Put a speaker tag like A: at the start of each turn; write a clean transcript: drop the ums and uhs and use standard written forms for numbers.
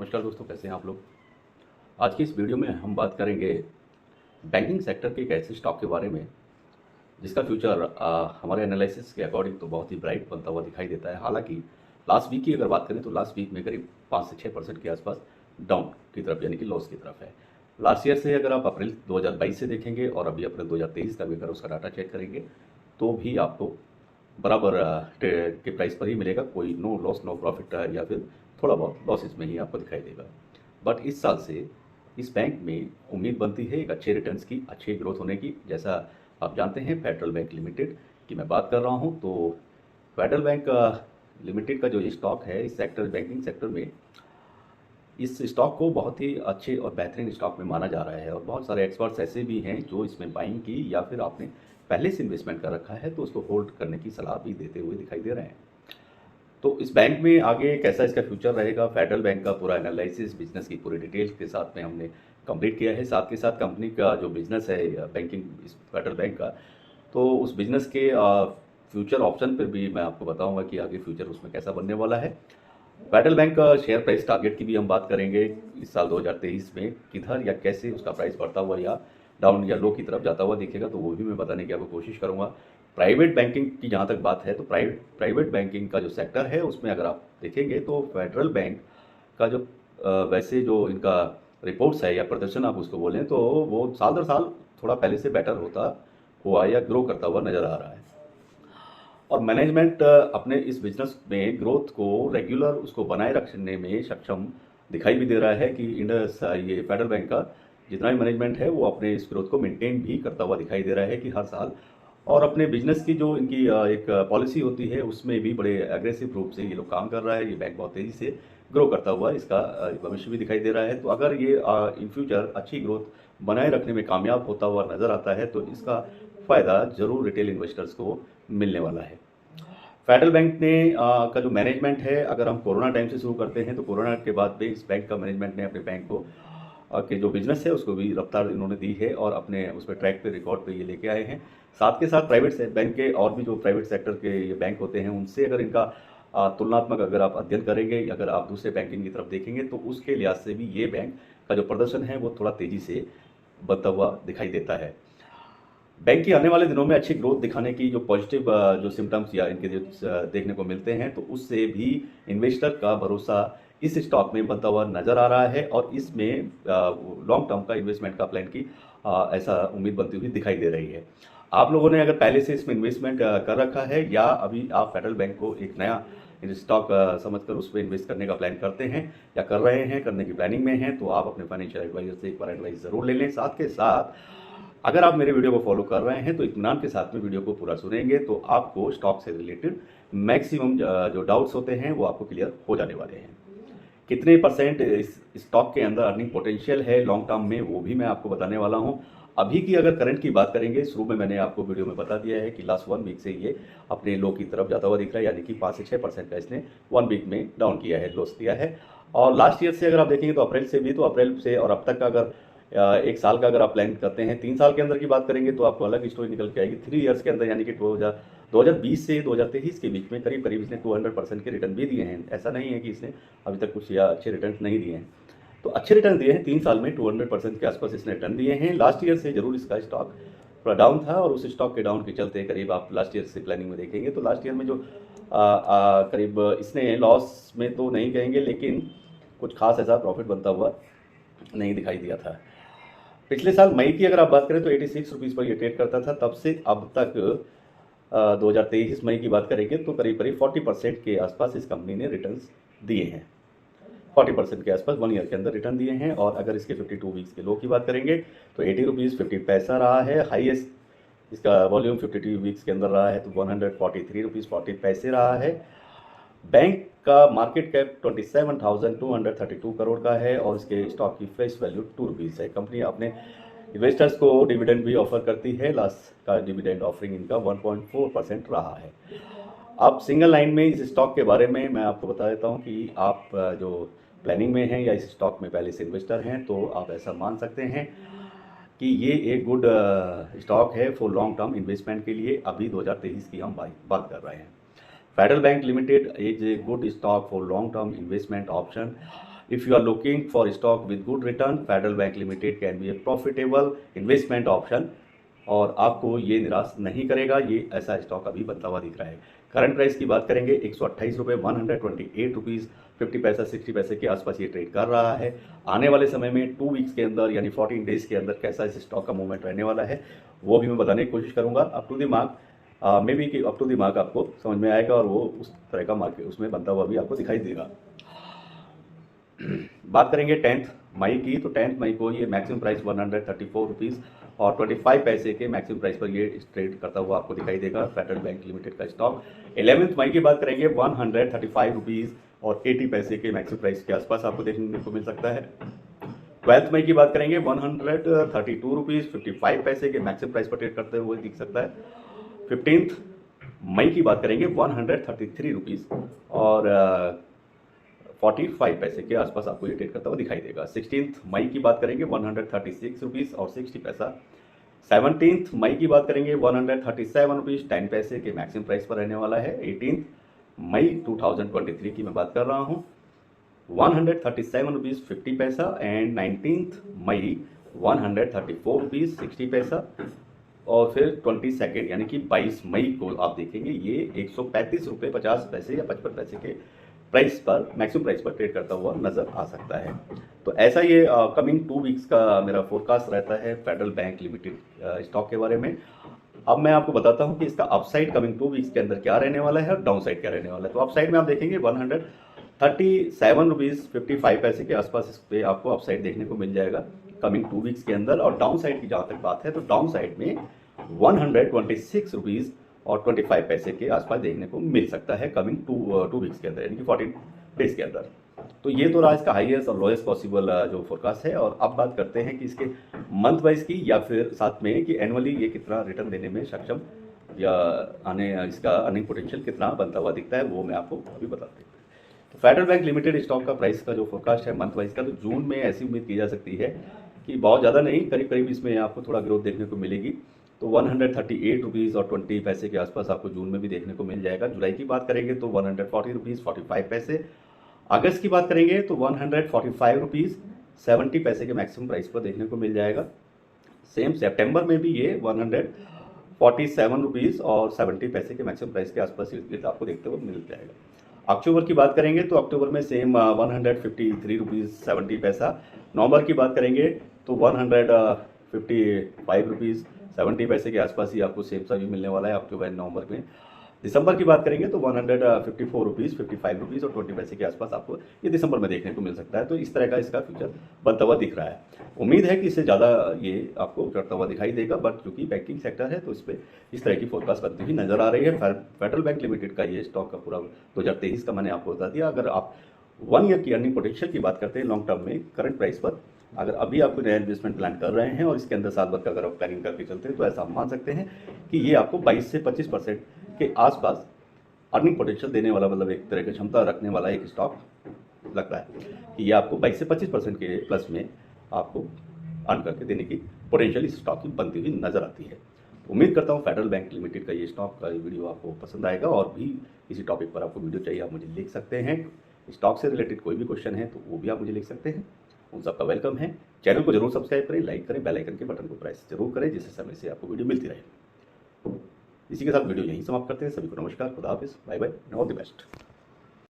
A: नमस्कार दोस्तों, कैसे हैं आप लोग। आज की इस वीडियो में हम बात करेंगे बैंकिंग सेक्टर के एक ऐसे स्टॉक के बारे में जिसका फ्यूचर हमारे एनालिसिस के अकॉर्डिंग तो बहुत ही ब्राइट बनता हुआ दिखाई देता है। हालांकि लास्ट वीक की अगर बात करें तो लास्ट वीक में करीब 5 से 6% के आसपास डाउन की तरफ यानी कि लॉस की तरफ है। लास्ट ईयर से अगर आप अप्रैल 2022 से देखेंगे और अभी अप्रैल 2023 का भी अगर उसका डाटा चेक करेंगे तो भी आपको बराबर के प्राइस पर ही मिलेगा। कोई नो लॉस नो प्रॉफिट या फिर थोड़ा बहुत लॉसेस में ही आपको दिखाई देगा। बट इस साल से इस बैंक में उम्मीद बनती है एक अच्छे रिटर्न्स की, अच्छी ग्रोथ होने की। जैसा आप जानते हैं फेडरल बैंक लिमिटेड की मैं बात कर रहा हूं, तो फेडरल बैंक लिमिटेड का जो स्टॉक है इस सेक्टर बैंकिंग सेक्टर में, इस स्टॉक को बहुत ही अच्छे और बेहतरीन स्टॉक में माना जा रहा है। और बहुत सारे एक्सपर्ट्स ऐसे भी हैं जो इसमें बाइंग की या फिर आपने पहले से इन्वेस्टमेंट कर रखा है तो उसको होल्ड करने की सलाह भी देते हुए दिखाई दे रहे हैं। तो इस बैंक में आगे कैसा इसका फ्यूचर रहेगा, फेडरल बैंक का पूरा एनालिसिस बिजनेस की पूरी डिटेल्स के साथ में हमने कंप्लीट किया है। साथ के साथ कंपनी का जो बिजनेस है बैंकिंग इस फेडरल बैंक का, तो उस बिजनेस के फ्यूचर ऑप्शन पर भी मैं आपको बताऊंगा कि आगे फ्यूचर उसमें कैसा बनने वाला है। फेडरल बैंक का शेयर प्राइस टारगेट की भी हम बात करेंगे इस साल 2023 में किधर या कैसे उसका प्राइस बढ़ता हुआ या डाउन या लो की तरफ जाता हुआ दिखेगा, तो वो भी मैं बताने की आपको कोशिश करूंगा। प्राइवेट बैंकिंग की जहाँ तक बात है तो प्राइवेट बैंकिंग का जो सेक्टर है उसमें अगर आप देखेंगे तो फेडरल बैंक का जो वैसे जो इनका रिपोर्ट्स है या प्रदर्शन आप उसको बोलें तो वो साल दर साल थोड़ा पहले से बेटर होता हुआ या ग्रो करता हुआ नज़र आ रहा है। और मैनेजमेंट अपने इस बिजनेस में ग्रोथ को रेगुलर उसको बनाए रखने में सक्षम दिखाई भी दे रहा है कि इंडस ये फेडरल बैंक का जितना भी मैनेजमेंट है वो अपने इस ग्रोथ को मेंटेन भी करता हुआ दिखाई दे रहा है कि हर साल। और अपने बिजनेस की जो इनकी एक पॉलिसी होती है उसमें भी बड़े एग्रेसिव रूप से ये लोग काम कर रहा है। ये बैंक बहुत तेज़ी से ग्रो करता हुआ इसका भविष्य भी दिखाई दे रहा है। तो अगर ये इन फ्यूचर अच्छी ग्रोथ बनाए रखने में कामयाब होता हुआ नज़र आता है तो इसका फ़ायदा ज़रूर रिटेल इन्वेस्टर्स को मिलने वाला है। फेडरल बैंक ने का जो मैनेजमेंट है, अगर हम कोरोना टाइम से शुरू करते हैं तो कोरोना के बाद भी इस बैंक का मैनेजमेंट ने अपने बैंक को के जो बिजनेस है उसको भी रफ्तार इन्होंने दी है और अपने उस पर ट्रैक पे रिकॉर्ड पे ये लेके आए हैं। साथ के साथ प्राइवेट बैंक के और भी जो प्राइवेट सेक्टर के ये बैंक होते हैं उनसे अगर इनका तुलनात्मक अगर आप अध्ययन करेंगे, अगर आप दूसरे बैंकिंग की तरफ देखेंगे तो उसके लिहाज से भी ये बैंक का जो प्रदर्शन है वो थोड़ा तेज़ी से बढ़ता हुआ दिखाई देता है। बैंक की आने वाले दिनों में अच्छी ग्रोथ दिखाने की जो पॉजिटिव जो सिम्टम्स या इनके जो देखने को मिलते हैं तो उससे भी इन्वेस्टर का भरोसा इस स्टॉक में बनता हुआ नजर आ रहा है और इसमें लॉन्ग टर्म का इन्वेस्टमेंट का प्लान की ऐसा उम्मीद बनती हुई दिखाई दे रही है। आप लोगों ने अगर पहले से इसमें इन्वेस्टमेंट कर रखा है या अभी आप फेडरल बैंक को एक नया स्टॉक समझकर उस पर इन्वेस्ट करने का प्लान करते हैं या कर रहे हैं, करने की प्लानिंग में हैं, तो आप अपने फाइनेंशियल एडवाइजर से एक बार एडवाइस ज़रूर ले लें। साथ के साथ अगर आप मेरे वीडियो को फॉलो कर रहे हैं तो इत्मीनान के साथ में वीडियो को पूरा सुनेंगे तो आपको स्टॉक से रिलेटेड मैक्सिमम जो डाउट्स होते हैं वो आपको क्लियर हो जाने वाले हैं। कितने परसेंट इस स्टॉक के अंदर अर्निंग पोटेंशियल है लॉन्ग टर्म में वो भी मैं आपको बताने वाला हूं। अभी की अगर करंट की बात करेंगे, शुरू में मैंने आपको वीडियो में बता दिया है कि लास्ट 1 वीक से ये अपने लो की तरफ जाता हुआ दिख रहा है, यानी कि 5 से 6% का इसने 1 वीक में डाउन किया है, लॉस दिया है। और लास्ट ईयर से अगर आप देखेंगे तो अप्रैल से भी, तो अप्रैल से और अब तक का अगर एक साल का अगर आप प्लान करते हैं, 3 साल के अंदर की बात करेंगे तो आपको अलग स्टोरी निकल के आएगी। 3 ईयर्स के अंदर यानी कि 2020 से 2023 के बीच में करीब करीब इसने 200% के रिटर्न भी दिए हैं। ऐसा नहीं है कि इसने अभी तक कुछ या अच्छे रिटर्न नहीं दिए हैं, तो अच्छे रिटर्न दिए हैं। 3 साल में 200% के आसपास इसने रिटर्न दिए हैं। लास्ट ईयर से जरूर इसका स्टॉक थोड़ा डाउन था और उस स्टॉक के डाउन के चलते करीब आप लास्ट ईयर से प्लानिंग में देखेंगे तो लास्ट ईयर में जो करीब इसने लॉस में तो नहीं कहेंगे लेकिन कुछ खास ऐसा प्रॉफिट बनता हुआ नहीं दिखाई दिया था। पिछले साल मई की अगर आप बात करें तो 86 रुपीज़ पर ये ट्रेड करता था, तब से अब तक 2023 मई की बात करेंगे तो करीब करीब 40% के आसपास इस कंपनी ने रिटर्न्स दिए हैं। 40% के आसपास 1 ईयर के अंदर रिटर्न दिए हैं। और अगर इसके 52 वीक्स के लो की बात करेंगे तो 80 रुपीज़ 50 पैसा रहा है। हाईएस्ट इसका वॉल्यूम 52 वीक्स के अंदर रहा है तो 143 रुपीज़ 40 पैसे रहा है। बैंक का मार्केट कैप 27,232 करोड़ का है और इसके स्टॉक की फेस वैल्यू 2 रुपीज़ है। कंपनी अपने इन्वेस्टर्स को डिविडेंड भी ऑफर करती है। लास्ट का डिविडेंड ऑफरिंग इनका 1.4% रहा है। अब सिंगल लाइन में इस स्टॉक के बारे में मैं आपको बता देता हूं कि आप जो प्लानिंग में हैं या इस स्टॉक में पहले से इन्वेस्टर हैं तो आप ऐसा मान सकते हैं कि ये एक गुड स्टॉक है फॉर लॉन्ग टर्म इन्वेस्टमेंट के लिए। अभी 2023 की हम बात कर रहे हैं। Federal bank limited is a good stock for long term investment option. If you are looking for stock with good return, Federal Bank Limited can be a profitable investment option. और आपको ये निराश नहीं करेगा, ये ऐसा स्टॉक अभी बनता हुआ दिख रहा है। करंट प्राइस की बात करेंगे 128 रुपये, 128 रुपीज़ 50 पैसा 60 पैसे के आसपास ये ट्रेड कर रहा है। आने वाले समय में 2 वीक्स के अंदर यानी 14 डेज के अंदर कैसा इस स्टॉक का मूवमेंट रहने वाला है वो भी मैं बताने की कोशिश करूँगा। Up to the mark maybe कि अप टू द मार्क आपको समझ में आएगा और वो उस तरह का मार्केट उसमें बनता हुआ भी आपको दिखाई देगा। बात करेंगे 10 मई की, तो 10 मई को ये मैक्सिमम प्राइस 134 रुपीज़ और 25 पैसे के मैक्सिमम प्राइस पर ये ट्रेड करता हुआ आपको दिखाई देगा फेडरल बैंक लिमिटेड का स्टॉक। 11 मई की बात करेंगे 135 रुपीज़ और 80 पैसे के मैक्सिमम प्राइस के आसपास आपको देखने को मिल सकता है। 12 मई की बात करेंगे 132 रुपीज़ 55 पैसे के मैक्सिमम प्राइस पर ट्रेड करते हुए दिख सकता है। 15 मई की बात करेंगे 133 रुपीज़ और 45 पैसे के आसपास आपको ये ट्रेड करता हुआ दिखाई देगा। 16 मई की बात करेंगे 136 रुपीज़ और 60 पैसा। 17 मई की बात करेंगे 137 रुपीज़ 10 पैसे के मैक्सिमम प्राइस पर रहने वाला है। 18 मई 2023 की मैं बात कर रहा हूँ 137 रुपीज़ 50 पैसा एंड 19 मई 134 रुपीज़ 60 पैसा और फिर 22 यानी कि 22 मई को आप देखेंगे ये 135 रुपये 50 पैसे या 55 पैसे के प्राइस पर मैक्सिमम प्राइस पर ट्रेड करता हुआ नजर आ सकता है। तो ऐसा ये कमिंग 2 वीक्स का मेरा फोरकास्ट रहता है फेडरल बैंक लिमिटेड स्टॉक के बारे में। अब मैं आपको बताता हूं कि इसका अपसाइड कमिंग 2 वीक्स के अंदर क्या रहने वाला है और डाउन साइड क्या रहने वाला है। तो अपसाइड में आप देखेंगे 137 रुपीज़ 55 पैसे के आसपास इस पर आपको अपसाइड देखने को मिल जाएगा कमिंग 2 वीक्स के अंदर। और डाउन साइड की जहाँ तक बात है तो डाउन साइड में 126 रुपीज़ और 25 पैसे के आसपास देखने को मिल सकता है कमिंग 2 वीक्स के अंदर यानी कि 14 डेज के अंदर। तो ये तो रहा इसका हाईएस्ट और लोएस्ट पॉसिबल जो फोरकास्ट है। और अब बात करते हैं कि इसके मंथ वाइज की या फिर साथ में कि एनुअली ये कितना रिटर्न देने में सक्षम या इसका अर्निंग पोटेंशियल कितना बनता हुआ दिखता है वो मैं आपको अभी बताते हैं। तो फेडरल बैंक लिमिटेड स्टॉक का प्राइस का जो फोरकास्ट है मंथ वाइज का, तो जून में ऐसी उम्मीद की जा सकती है कि बहुत ज़्यादा नहीं, करीब करीब इसमें आपको थोड़ा ग्रोथ देखने को मिलेगी। तो 138 रुपीज़ और 20 पैसे के आसपास आपको जून में भी देखने को मिल जाएगा। जुलाई की बात करेंगे तो 140 रुपीज़ 45 पैसे। अगस्त की बात करेंगे तो 145 रुपीज़ 70 पैसे के मैक्सिमम प्राइस पर देखने को मिल जाएगा। सेम सितंबर में भी ये 147 रुपीज़ और 70 पैसे के मैक्सिमम प्राइस के आसपास आपको देखते हुए मिल जाएगा। अक्टूबर की बात करेंगे तो अक्टूबर में सेम 153 रुपीज़ 70 पैसा। नवंबर की बात करेंगे तो 155 रुपीज़ 70 पैसे के आसपास ही आपको सेम सा भी मिलने वाला है अक्टूबर नवंबर में। दिसंबर की बात करेंगे तो 154 रुपीज़ 55 रुपीज़ और 20 पैसे के आसपास आपको ये दिसंबर में देखने को मिल सकता है। तो इस तरह का इसका फ्यूचर बनता हुआ दिख रहा है। उम्मीद है कि इससे ज़्यादा ये आपको चढ़ता हुआ दिखाई देगा, बट चूंकि बैंकिंग सेक्टर है तो इस पर इस तरह की फोरकास्ट बनती हुई नजर आ रही है। फेडरल बैंक लिमिटेड का ये स्टॉक का पूरा 2023 का मैंने आपको बता दिया। अगर आप 1 ईयर की अर्निंग पोटेंशियल की बात करते हैं लॉन्ग टर्म में करंट प्राइस पर, अगर अभी आप नया इन्वेस्टमेंट प्लान कर रहे हैं और इसके अंदर साल भर का अगर आप प्लानिंग करके चलते हैं तो ऐसा हम मान सकते हैं कि ये आपको 22 से 25% के आसपास अर्निंग पोटेंशियल देने वाला, मतलब एक तरह की क्षमता रखने वाला एक स्टॉक लगता है कि ये आपको 22 से 25% के प्लस में आपको अर्न करके देने की पोटेंशियल इस स्टॉक की बनती हुई नजर आती है। उम्मीद करता हूँ फेडरल बैंक लिमिटेड का ये स्टॉक का वीडियो आपको पसंद आएगा और भी इसी टॉपिक पर आपको वीडियो चाहिए आप मुझे लिख सकते हैं। स्टॉक से रिलेटेड कोई भी क्वेश्चन है तो वो भी आप मुझे लिख सकते हैं, उन सबका वेलकम है। चैनल को जरूर सब्सक्राइब करें, लाइक करें, बेल आइकन के बटन को प्रेस जरूर करें जिससे समय से आपको वीडियो मिलती रहे। इसी के साथ वीडियो यहीं समाप्त करते हैं। सभी को नमस्कार, खुदा हाफिज़, bye bye, all the best.